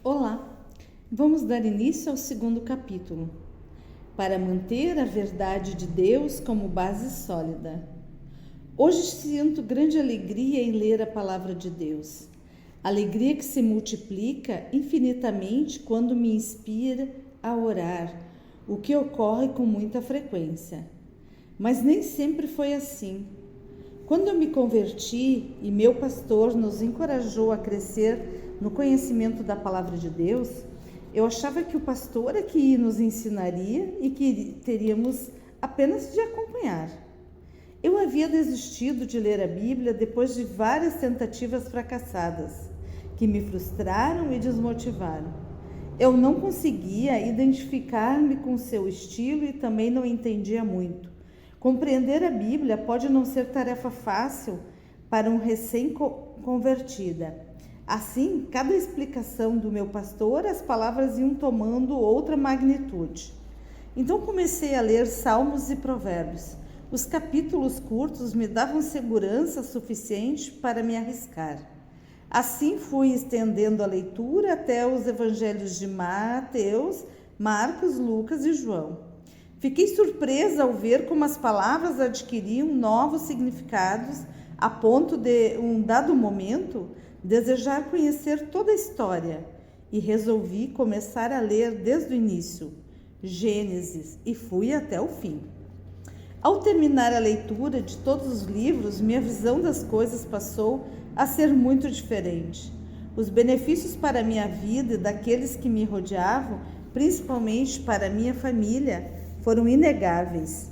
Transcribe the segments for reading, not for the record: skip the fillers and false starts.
Olá, vamos dar início ao segundo capítulo, para manter a verdade de Deus como base sólida. Hoje sinto grande alegria em ler a palavra de Deus, alegria que se multiplica infinitamente quando me inspira a orar, o que ocorre com muita frequência. Mas nem sempre foi assim. Quando eu me converti e meu pastor nos encorajou a crescer no conhecimento da palavra de Deus, eu achava que o pastor é que nos ensinaria e que teríamos apenas de acompanhar. Eu havia desistido de ler a Bíblia depois de várias tentativas fracassadas, que me frustraram e desmotivaram. Eu não conseguia identificar-me com seu estilo e também não entendia muito. Compreender a Bíblia pode não ser tarefa fácil para um recém-convertida. Assim, cada explicação do meu pastor, as palavras iam tomando outra magnitude. Então comecei a ler Salmos e Provérbios. Os capítulos curtos me davam segurança suficiente para me arriscar. Assim fui estendendo a leitura até os evangelhos de Mateus, Marcos, Lucas e João. Fiquei surpresa ao ver como as palavras adquiriam novos significados, a ponto de, um dado momento, desejar conhecer toda a história, e resolvi começar a ler desde o início, Gênesis, e fui até o fim. Ao terminar a leitura de todos os livros, minha visão das coisas passou a ser muito diferente. Os benefícios para a minha vida e daqueles que me rodeavam, principalmente para a minha família, foram inegáveis.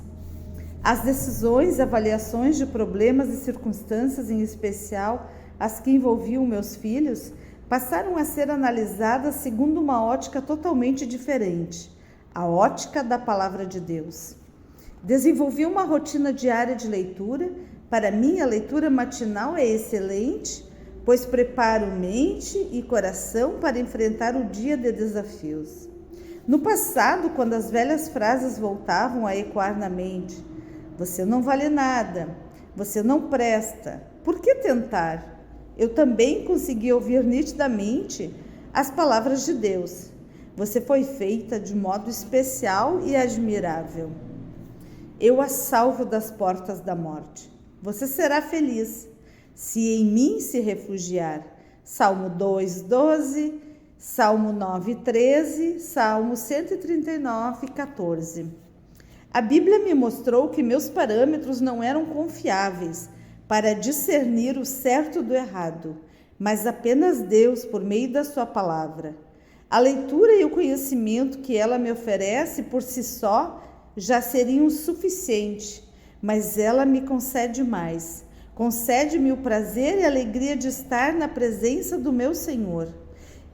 As decisões, avaliações de problemas e circunstâncias, em especial as que envolviam meus filhos, passaram a ser analisadas segundo uma ótica totalmente diferente, a ótica da Palavra de Deus. Desenvolvi uma rotina diária de leitura. Para mim, a leitura matinal é excelente, pois preparo mente e coração para enfrentar o dia de desafios. No passado, quando as velhas frases voltavam a ecoar na mente, você não vale nada, você não presta, por que tentar? Eu também consegui ouvir nitidamente as palavras de Deus. Você foi feita de modo especial e admirável. Eu a salvo das portas da morte. Você será feliz se em mim se refugiar. Salmo 2:12, Salmo 9:13, Salmo 139:14. A Bíblia me mostrou que meus parâmetros não eram confiáveis para discernir o certo do errado, mas apenas Deus por meio da sua palavra. A leitura e o conhecimento que ela me oferece por si só já seriam suficiente, mas ela me concede mais. Concede-me o prazer e a alegria de estar na presença do meu Senhor.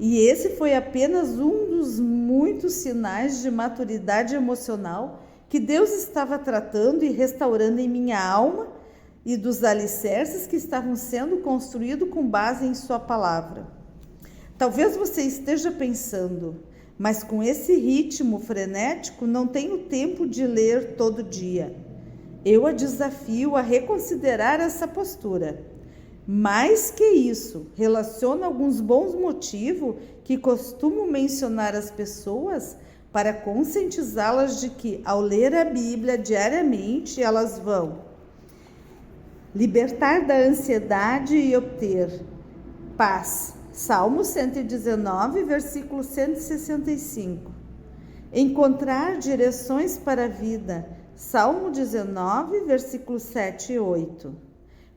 E esse foi apenas um dos muitos sinais de maturidade emocional que Deus estava tratando e restaurando em minha alma e dos alicerces que estavam sendo construídos com base em sua palavra. Talvez você esteja pensando, mas com esse ritmo frenético não tenho tempo de ler todo dia. Eu a desafio a reconsiderar essa postura. Mais que isso, relaciono alguns bons motivos que costumo mencionar às pessoas para conscientizá-las de que, ao ler a Bíblia diariamente, elas vão libertar da ansiedade e obter paz. Salmo 119, versículo 165. Encontrar direções para a vida. Salmo 19, versículos 7 e 8.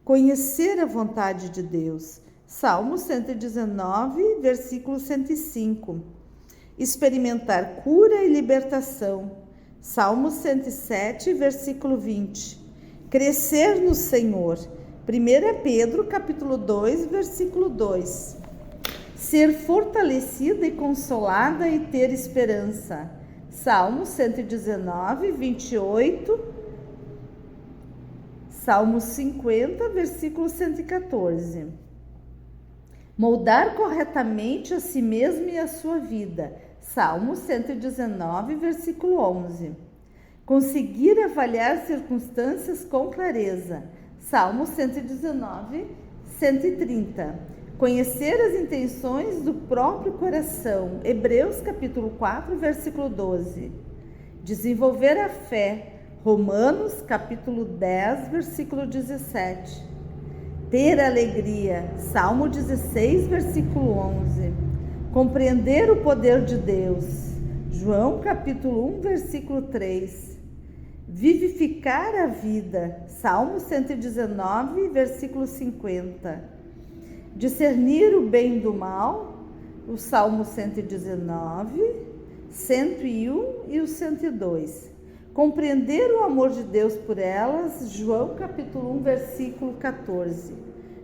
Conhecer a vontade de Deus. Salmo 119, versículo 105. Experimentar cura e libertação. Salmo 107, versículo 20. Crescer no Senhor. 1 Pedro, capítulo 2, versículo 2. Ser fortalecida e consolada e ter esperança. Salmo 119, 28. Salmo 50, versículo 114. Moldar corretamente a si mesmo e a sua vida. Salmo 119, versículo 11. Conseguir avaliar circunstâncias com clareza. Salmo 119, 130. Conhecer as intenções do próprio coração. Hebreus capítulo 4, versículo 12. Desenvolver a fé. Romanos capítulo 10, versículo 17. Ter alegria. Salmo 16, versículo 11. Compreender o poder de Deus. João capítulo 1, versículo 3. Vivificar a vida. Salmo 119, versículo 50. Discernir o bem do mal, o Salmo 119, 101 e o 102. Compreender o amor de Deus por elas, João capítulo 1, versículo 14.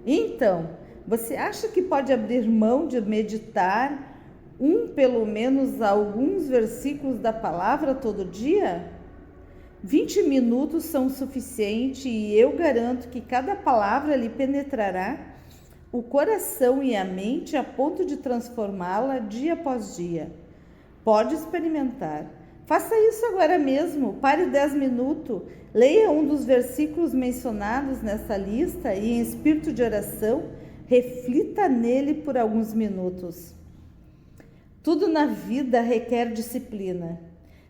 Então, você acha que pode abrir mão de meditar pelo menos alguns versículos da palavra todo dia? 20 minutos são suficientes e eu garanto que cada palavra lhe penetrará o coração e a mente a ponto de transformá-la dia após dia. Pode experimentar. Faça isso agora mesmo. Pare 10 minutos. Leia um dos versículos mencionados nessa lista e, em espírito de oração, reflita nele por alguns minutos. Tudo na vida requer disciplina.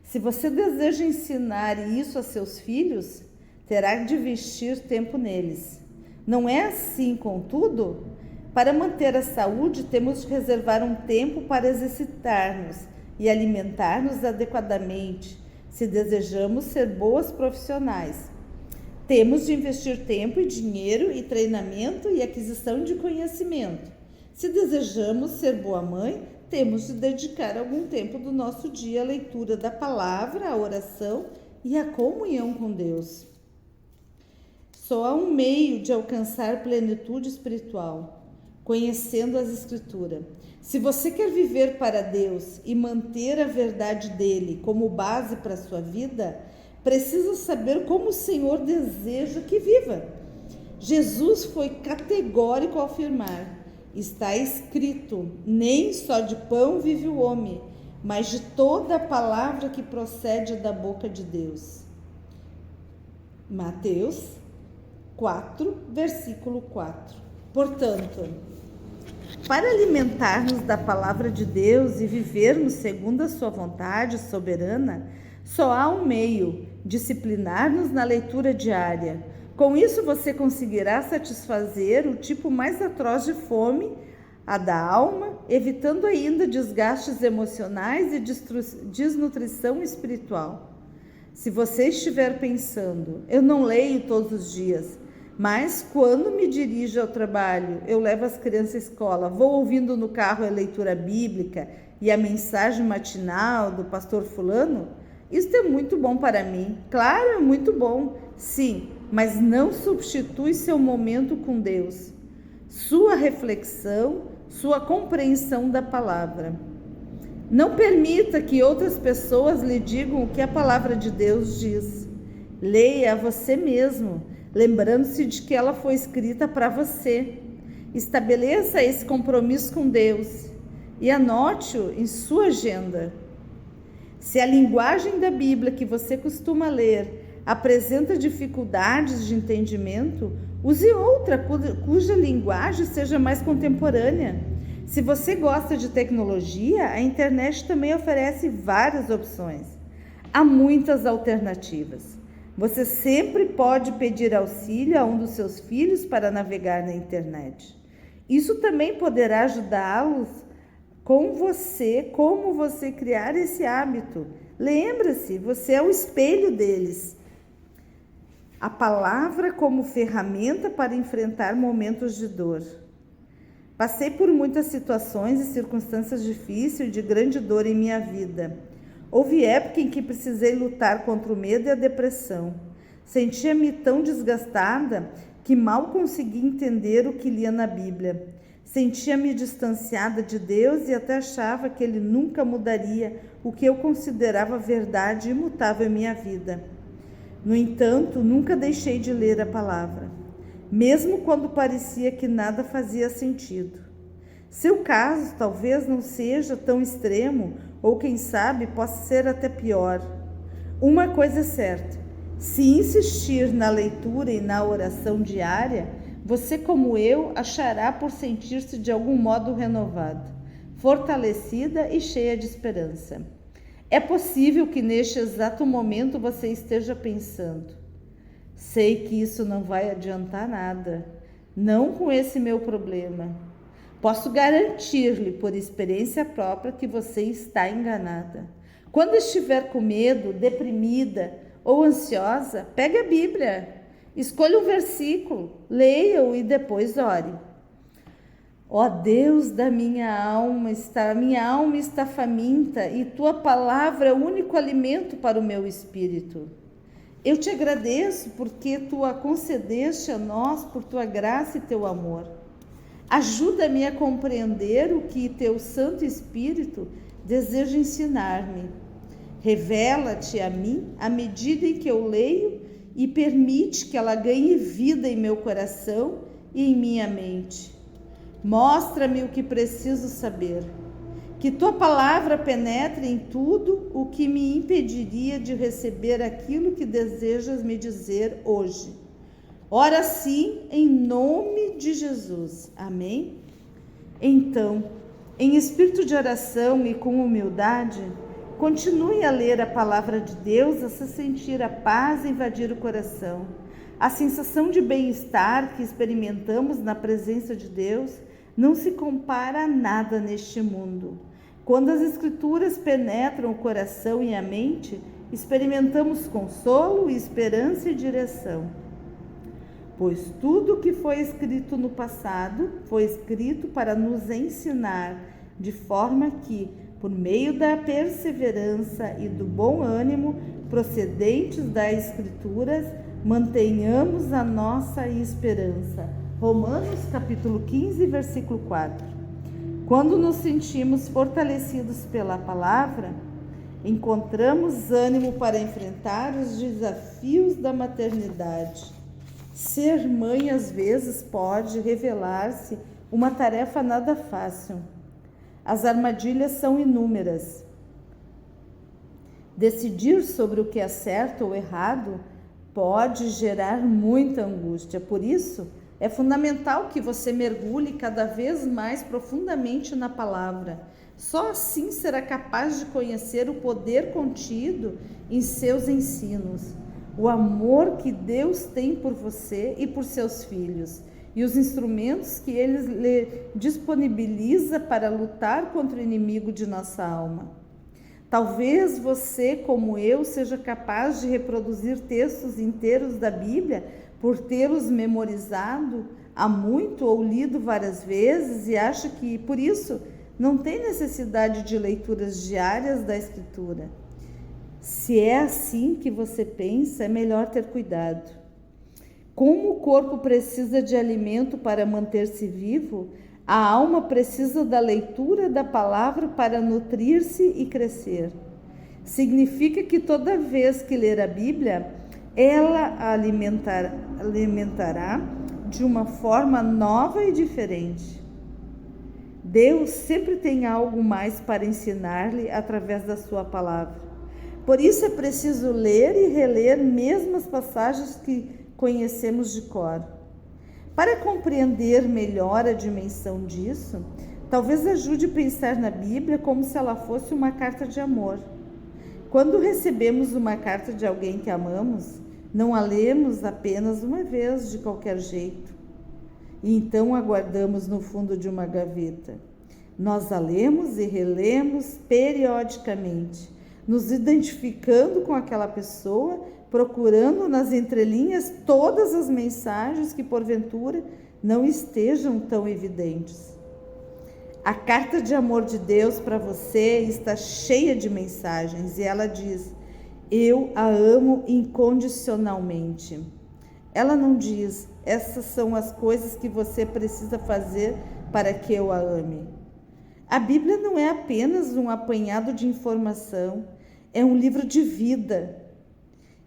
Se você deseja ensinar isso a seus filhos, terá de investir tempo neles. Não é assim, contudo? Para manter a saúde, temos de reservar um tempo para exercitar-nos e alimentar-nos adequadamente, se desejamos ser boas profissionais. Temos de investir tempo e dinheiro e treinamento e aquisição de conhecimento. Se desejamos ser boa mãe, temos de dedicar algum tempo do nosso dia à leitura da palavra, à oração e à comunhão com Deus. Só há um meio de alcançar plenitude espiritual, conhecendo as Escrituras. Se você quer viver para Deus e manter a verdade dele como base para a sua vida, precisa saber como o Senhor deseja que viva. Jesus foi categórico ao afirmar: está escrito, nem só de pão vive o homem, mas de toda a palavra que procede da boca de Deus. Mateus 4, versículo 4. Portanto, para alimentar-nos da palavra de Deus e vivermos segundo a sua vontade soberana, só há um meio: disciplinar-nos na leitura diária. Com isso você conseguirá satisfazer o tipo mais atroz de fome, a da alma, evitando ainda desgastes emocionais e desnutrição espiritual. Se você estiver pensando: eu não leio todos os dias, mas quando me dirijo ao trabalho, eu levo as crianças à escola, vou ouvindo no carro a leitura bíblica e a mensagem matinal do pastor fulano, isso é muito bom para mim. Claro, é muito bom, sim, mas não substitui seu momento com Deus, sua reflexão, sua compreensão da palavra. Não permita que outras pessoas lhe digam o que a palavra de Deus diz. Leia a você mesmo, lembrando-se de que ela foi escrita para você. Estabeleça esse compromisso com Deus e anote-o em sua agenda. Se a linguagem da Bíblia que você costuma ler apresenta dificuldades de entendimento, use outra cuja linguagem seja mais contemporânea. Se você gosta de tecnologia, a internet também oferece várias opções. Há muitas alternativas. Você sempre pode pedir auxílio a um dos seus filhos para navegar na internet. Isso também poderá ajudá-los com você, como você criar esse hábito. Lembre-se, você é o espelho deles. A palavra como ferramenta para enfrentar momentos de dor. Passei por muitas situações e circunstâncias difíceis e de grande dor em minha vida. Houve época em que precisei lutar contra o medo e a depressão. Sentia-me tão desgastada que mal conseguia entender o que lia na Bíblia. Sentia-me distanciada de Deus e até achava que Ele nunca mudaria o que eu considerava verdade imutável em minha vida. No entanto, nunca deixei de ler a palavra, mesmo quando parecia que nada fazia sentido. Seu caso talvez não seja tão extremo, ou quem sabe possa ser até pior. Uma coisa é certa: se insistir na leitura e na oração diária, você, como eu, achará por sentir-se de algum modo renovada, fortalecida e cheia de esperança. É possível que neste exato momento você esteja pensando: sei que isso não vai adiantar nada, não com esse meu problema. Posso garantir-lhe, por experiência própria, que você está enganada. Quando estiver com medo, deprimida ou ansiosa, pegue a Bíblia, escolha um versículo, leia-o e depois ore. Ó Deus da minha alma está faminta e tua palavra é o único alimento para o meu espírito. Eu te agradeço porque tu a concedeste a nós por tua graça e teu amor. Ajuda-me a compreender o que teu Santo Espírito deseja ensinar-me. Revela-te a mim à medida em que eu leio e permite que ela ganhe vida em meu coração e em minha mente. Mostra-me o que preciso saber. Que tua palavra penetre em tudo o que me impediria de receber aquilo que desejas me dizer hoje. Ora sim, em nome de Jesus. Amém? Então, em espírito de oração e com humildade, continue a ler a palavra de Deus, a se sentir a paz invadir o coração. A sensação de bem-estar que experimentamos na presença de Deus não se compara a nada neste mundo. Quando as Escrituras penetram o coração e a mente, experimentamos consolo, esperança e direção. Pois tudo o que foi escrito no passado foi escrito para nos ensinar, de forma que, por meio da perseverança e do bom ânimo procedentes das Escrituras, mantenhamos a nossa esperança. Romanos capítulo 15, versículo 4. Quando nos sentimos fortalecidos pela palavra, encontramos ânimo para enfrentar os desafios da maternidade. Ser mãe às vezes pode revelar-se uma tarefa nada fácil. As armadilhas são inúmeras. Decidir sobre o que é certo ou errado pode gerar muita angústia. Por isso, é fundamental que você mergulhe cada vez mais profundamente na palavra. Só assim será capaz de conhecer o poder contido em seus ensinos, o amor que Deus tem por você e por seus filhos, e os instrumentos que Ele lhe disponibiliza para lutar contra o inimigo de nossa alma. Talvez você, como eu, seja capaz de reproduzir textos inteiros da Bíblia por tê-los memorizado há muito ou lido várias vezes e acha que, por isso, não tem necessidade de leituras diárias da Escritura. Se é assim que você pensa, é melhor ter cuidado. Como o corpo precisa de alimento para manter-se vivo, a alma precisa da leitura da palavra para nutrir-se e crescer. Significa que toda vez que ler a Bíblia, ela a alimentará de uma forma nova e diferente. Deus sempre tem algo mais para ensinar-lhe através da sua palavra. Por isso é preciso ler e reler mesmo as passagens que conhecemos de cor. Para compreender melhor a dimensão disso, talvez ajude a pensar na Bíblia como se ela fosse uma carta de amor. Quando recebemos uma carta de alguém que amamos, não a lemos apenas uma vez de qualquer jeito, e então a guardamos no fundo de uma gaveta. Nós a lemos e relemos periodicamente, nos identificando com aquela pessoa, procurando nas entrelinhas todas as mensagens que porventura não estejam tão evidentes. A carta de amor de Deus para você está cheia de mensagens e ela diz: eu a amo incondicionalmente. Ela não diz: essas são as coisas que você precisa fazer para que eu a ame. A Bíblia não é apenas um apanhado de informação, é um livro de vida.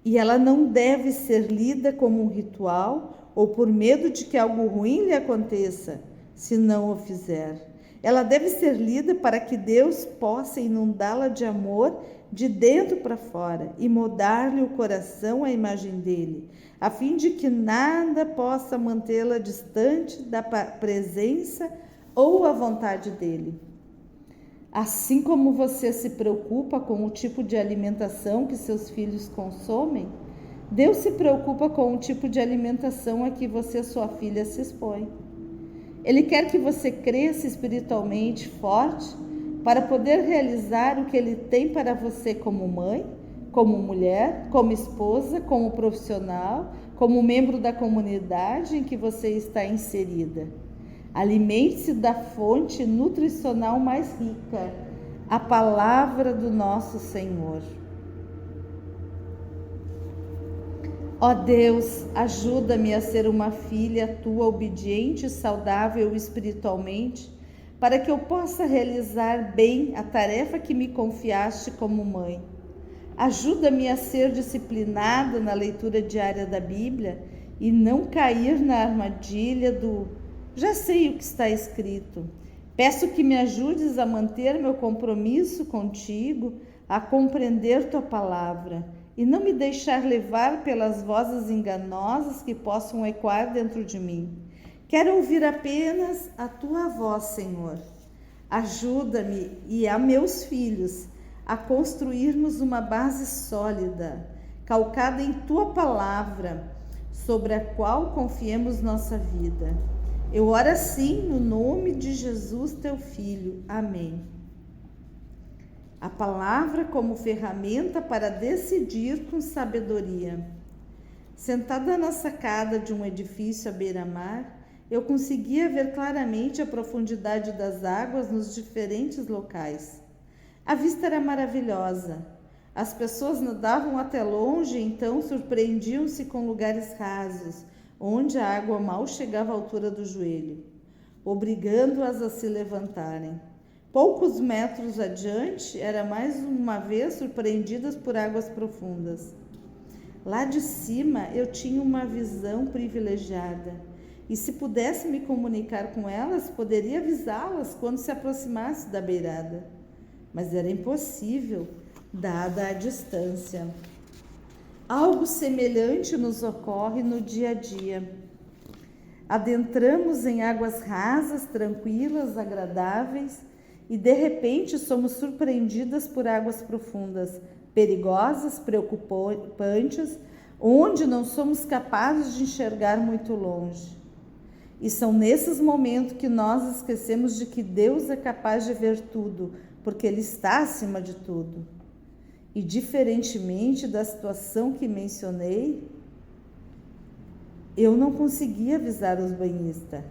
E ela não deve ser lida como um ritual ou por medo de que algo ruim lhe aconteça se não o fizer. Ela deve ser lida para que Deus possa inundá-la de amor de dentro para fora e moldar-lhe o coração à imagem dele, a fim de que nada possa mantê-la distante da presença ou a vontade dele. Assim como você se preocupa com o tipo de alimentação que seus filhos consomem, Deus se preocupa com o tipo de alimentação a que você e sua filha se expõe. Ele quer que você cresça espiritualmente forte para poder realizar o que Ele tem para você como mãe, como mulher, como esposa, como profissional, como membro da comunidade em que você está inserida. Alimente-se da fonte nutricional mais rica, a palavra do nosso Senhor. Ó Deus, ajuda-me a ser uma filha tua obediente e saudável espiritualmente, para que eu possa realizar bem a tarefa que me confiaste como mãe. Ajuda-me a ser disciplinada na leitura diária da Bíblia e não cair na armadilha do já sei o que está escrito. Peço que me ajudes a manter meu compromisso contigo, a compreender tua palavra e não me deixar levar pelas vozes enganosas que possam ecoar dentro de mim. Quero ouvir apenas a tua voz, Senhor. Ajuda-me e a meus filhos a construirmos uma base sólida, calcada em tua palavra, sobre a qual confiemos nossa vida. Eu oro assim no nome de Jesus, teu Filho. Amém. A palavra como ferramenta para decidir com sabedoria. Sentada na sacada de um edifício à beira-mar, eu conseguia ver claramente a profundidade das águas nos diferentes locais. A vista era maravilhosa. As pessoas nadavam até longe e então surpreendiam-se com lugares rasos, onde a água mal chegava à altura do joelho, obrigando-as a se levantarem. Poucos metros adiante, era mais uma vez surpreendidas por águas profundas. Lá de cima, eu tinha uma visão privilegiada, e se pudesse me comunicar com elas, poderia avisá-las quando se aproximasse da beirada. Mas era impossível, dada a distância. Algo semelhante nos ocorre no dia a dia. Adentramos em águas rasas, tranquilas, agradáveis, e de repente somos surpreendidas por águas profundas, perigosas, preocupantes, onde não somos capazes de enxergar muito longe. E são nesses momentos que nós esquecemos de que Deus é capaz de ver tudo, porque Ele está acima de tudo. E diferentemente da situação que mencionei, eu não conseguia avisar os banhistas.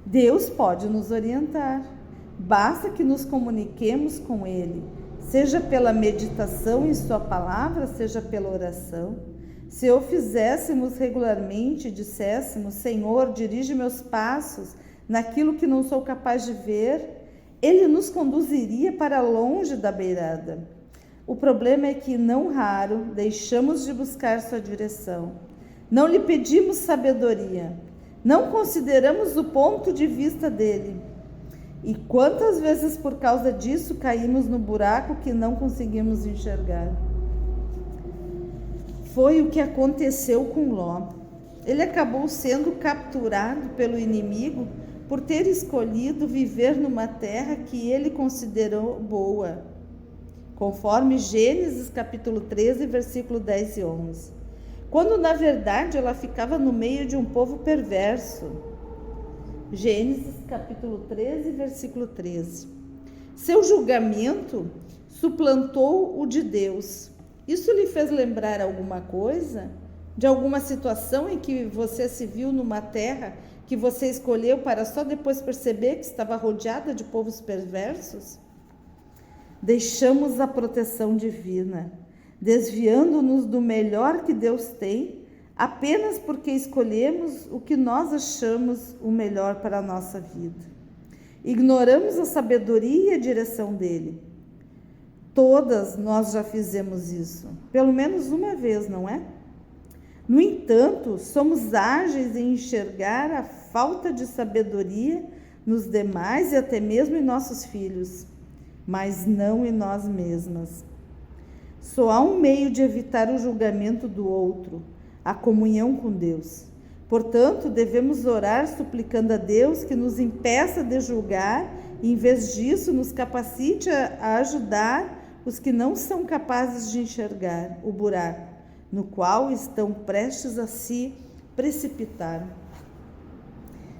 Deus pode nos orientar. Basta que nos comuniquemos com Ele, seja pela meditação em Sua palavra, seja pela oração. Se o fizéssemos regularmente e disséssemos, Senhor, dirige meus passos naquilo que não sou capaz de ver, Ele nos conduziria para longe da beirada. O problema é que, não raro, deixamos de buscar sua direção. Não lhe pedimos sabedoria. Não consideramos o ponto de vista dele. E quantas vezes por causa disso caímos no buraco que não conseguimos enxergar? Foi o que aconteceu com Ló. Ele acabou sendo capturado pelo inimigo por ter escolhido viver numa terra que ele considerou boa, conforme Gênesis capítulo 13, versículo 10 e 11. Quando na verdade ela ficava no meio de um povo perverso. Gênesis capítulo 13, versículo 13. Seu julgamento suplantou o de Deus. Isso lhe fez lembrar alguma coisa? De alguma situação em que você se viu numa terra que você escolheu para só depois perceber que estava rodeada de povos perversos? Deixamos a proteção divina, desviando-nos do melhor que Deus tem, apenas porque escolhemos o que nós achamos o melhor para a nossa vida. Ignoramos a sabedoria e a direção dele. Todas nós já fizemos isso, pelo menos uma vez, não é? No entanto, somos ágeis em enxergar a falta de sabedoria nos demais e até mesmo em nossos filhos, mas não em nós mesmas. Só há um meio de evitar o julgamento do outro, a comunhão com Deus. Portanto, devemos orar suplicando a Deus que nos impeça de julgar e, em vez disso, nos capacite a ajudar os que não são capazes de enxergar o buraco no qual estão prestes a se precipitar.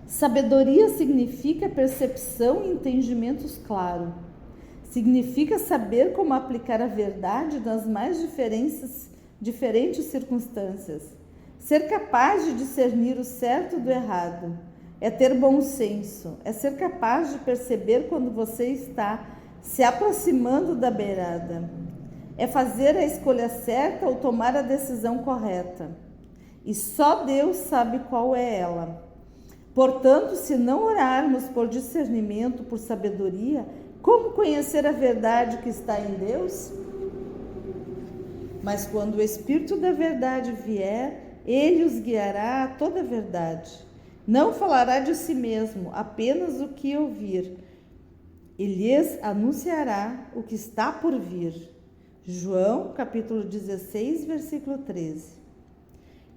Sabedoria significa percepção e entendimentos claros. Significa saber como aplicar a verdade nas mais diferentes circunstâncias. Ser capaz de discernir o certo do errado. É ter bom senso. É ser capaz de perceber quando você está se aproximando da beirada. É fazer a escolha certa ou tomar a decisão correta. E só Deus sabe qual é ela. Portanto, se não orarmos por discernimento, por sabedoria, como conhecer a verdade que está em Deus? Mas quando o Espírito da verdade vier, ele os guiará a toda a verdade. Não falará de si mesmo, apenas o que ouvir, e lhes anunciará o que está por vir. João, capítulo 16, versículo 13.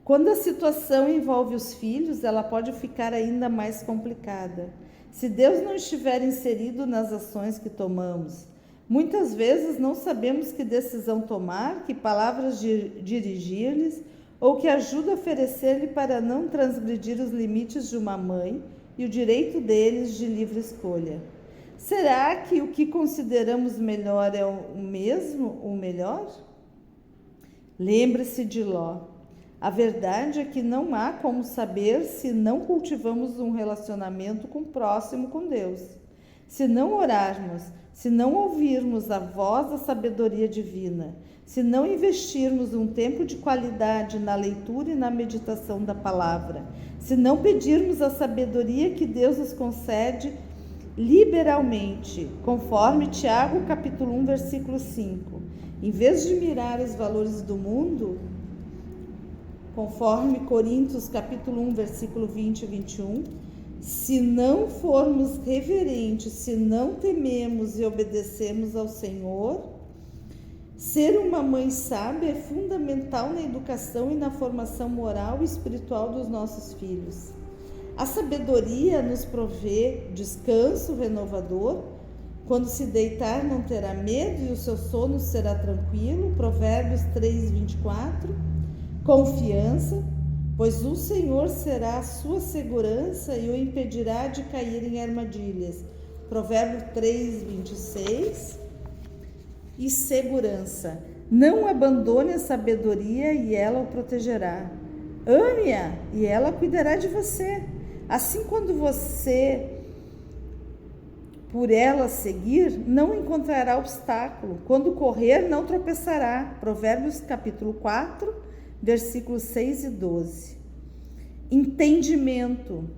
Quando a situação envolve os filhos, ela pode ficar ainda mais complicada. Se Deus não estiver inserido nas ações que tomamos, muitas vezes não sabemos que decisão tomar, que palavras dirigir-lhes ou que ajuda oferecer-lhe para não transgredir os limites de uma mãe e o direito deles de livre escolha. Será que o que consideramos melhor é o mesmo, o melhor? Lembre-se de Ló. A verdade é que não há como saber se não cultivamos um relacionamento próximo com Deus. Se não orarmos, se não ouvirmos a voz da sabedoria divina, se não investirmos um tempo de qualidade na leitura e na meditação da palavra, se não pedirmos a sabedoria que Deus nos concede liberalmente, conforme Tiago capítulo 1, versículo 5, em vez de mirar os valores do mundo, conforme Coríntios capítulo 1, versículo 20 e 21, se não formos reverentes, se não tememos e obedecemos ao Senhor, ser uma mãe sábia é fundamental na educação e na formação moral e espiritual dos nossos filhos. A sabedoria nos provê descanso renovador. Quando se deitar não terá medo e o seu sono será tranquilo. Provérbios 3, 24. Confiança, pois o Senhor será a sua segurança e o impedirá de cair em armadilhas. Provérbios 3, 26. E segurança, não abandone a sabedoria e ela o protegerá. Ame-a e ela cuidará de você. Assim, quando você por ela seguir, não encontrará obstáculo. Quando correr, não tropeçará. Provérbios capítulo 4, versículos 6 e 12. Entendimento.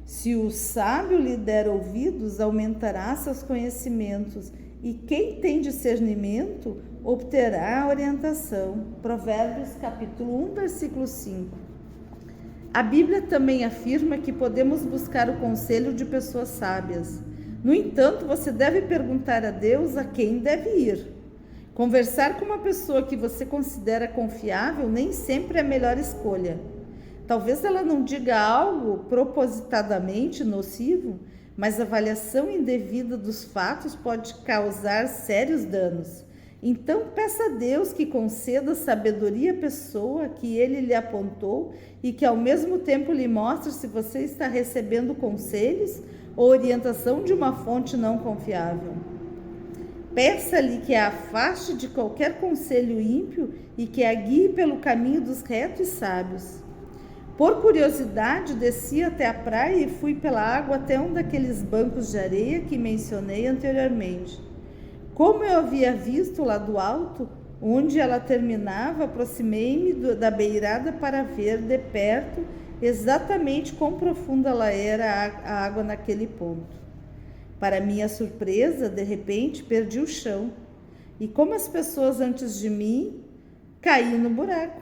Se o sábio lhe der ouvidos, aumentará seus conhecimentos, e quem tem discernimento obterá orientação. Provérbios capítulo 1, versículo 5. A Bíblia também afirma que podemos buscar o conselho de pessoas sábias. No entanto, você deve perguntar a Deus a quem deve ir. Conversar com uma pessoa que você considera confiável nem sempre é a melhor escolha. Talvez ela não diga algo propositadamente nocivo, mas a avaliação indevida dos fatos pode causar sérios danos. Então, peça a Deus que conceda sabedoria à pessoa que Ele lhe apontou e que ao mesmo tempo lhe mostre se você está recebendo conselhos ou orientação de uma fonte não confiável. Peça-lhe que a afaste de qualquer conselho ímpio e que a guie pelo caminho dos retos e sábios. Por curiosidade, desci até a praia e fui pela água até um daqueles bancos de areia que mencionei anteriormente. Como eu havia visto lá do alto, onde ela terminava, aproximei-me da beirada para ver de perto exatamente quão profunda ela era a água naquele ponto. Para minha surpresa, de repente, perdi o chão. E como as pessoas antes de mim, caí no buraco.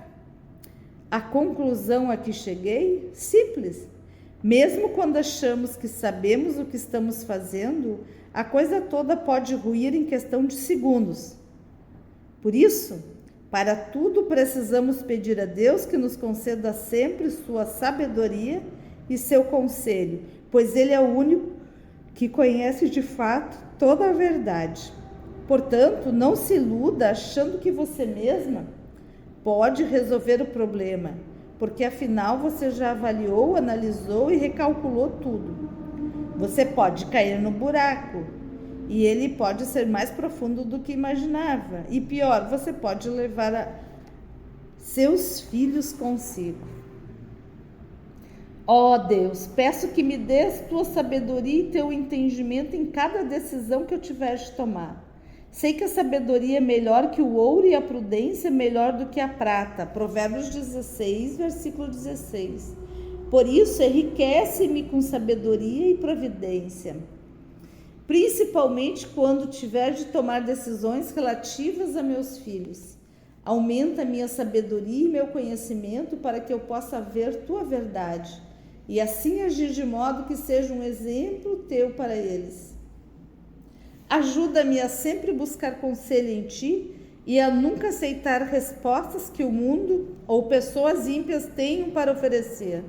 A conclusão a que cheguei? Simples. Mesmo quando achamos que sabemos o que estamos fazendo, a coisa toda pode ruir em questão de segundos. Por isso, para tudo precisamos pedir a Deus que nos conceda sempre sua sabedoria e seu conselho, pois Ele é o único que conhece de fato toda a verdade. Portanto, não se iluda achando que você mesma pode resolver o problema, porque afinal você já avaliou, analisou e recalculou tudo. Você pode cair no buraco e ele pode ser mais profundo do que imaginava. E pior, você pode levar seus filhos consigo. Ó Deus, peço que me dês tua sabedoria e teu entendimento em cada decisão que eu tiver de tomar. Sei que a sabedoria é melhor que o ouro e a prudência é melhor do que a prata. Provérbios 16, versículo 16. Por isso, enriquece-me com sabedoria e providência, principalmente quando tiver de tomar decisões relativas a meus filhos. Aumenta minha sabedoria e meu conhecimento para que eu possa ver tua verdade e assim agir de modo que seja um exemplo teu para eles. Ajuda-me a sempre buscar conselho em ti e a nunca aceitar respostas que o mundo ou pessoas ímpias tenham para oferecer.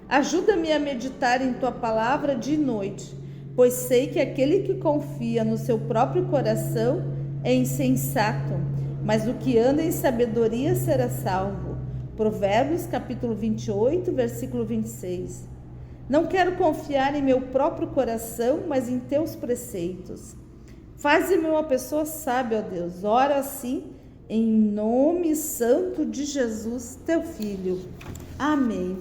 Ajuda-me a meditar em tua palavra de noite, pois sei que aquele que confia no seu próprio coração é insensato, mas o que anda em sabedoria será salvo. Provérbios capítulo 28, versículo 26. Não quero confiar em meu próprio coração, mas em teus preceitos. Faze-me uma pessoa sábia, ó Deus. Ora assim, em nome santo de Jesus, teu Filho. Amém.